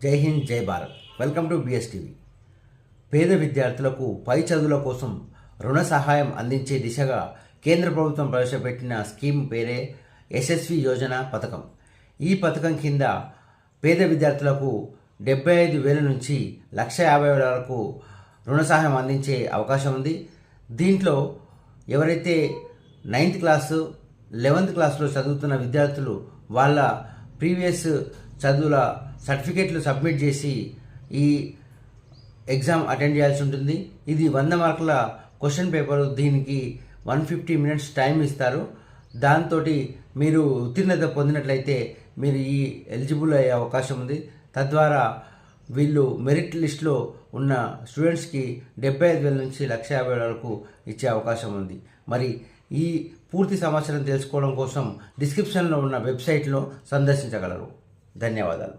జై హింద్, జై Bharat. Welcome to బిఎస్టీవీ. పేద విద్యార్థులకు పై చదువుల కోసం రుణ సహాయం అందించే దిశగా కేంద్ర ప్రభుత్వం ప్రవేశపెట్టిన స్కీమ్ పేరే యశస్వి యోజన పథకం. ఈ పథకం కింద పేద విద్యార్థులకు 75,000 నుంచి 1,50,000 వరకు రుణ సహాయం అందించే అవకాశం ఉంది. దీంట్లో ఎవరైతే 9th క్లాసు 11th క్లాస్లో చదువుతున్న విద్యార్థులు వాళ్ళ ప్రీవియస్ చదువుల సర్టిఫికేట్లు సబ్మిట్ చేసి ఈ ఎగ్జామ్ అటెండ్ చేయాల్సి ఉంటుంది. ఇది 100 మార్కుల క్వశ్చన్ పేపర్. దీనికి 150 minutes టైం ఇస్తారు. దాంతో మీరు ఉత్తీర్ణత పొందినట్లయితే మీరు ఈ ఎలిజిబుల్ అయ్యే అవకాశం ఉంది. తద్వారా వీళ్ళు మెరిట్ లిస్ట్లో ఉన్న స్టూడెంట్స్కి 75,000 నుంచి 1,50,000 వరకు ఇచ్చే అవకాశం ఉంది. మరి ఈ పూర్తి సమాచారం తెలుసుకోవడం కోసం డిస్క్రిప్షన్లో ఉన్న వెబ్సైట్లో సందర్శించగలరు. ధన్యవాదాలు.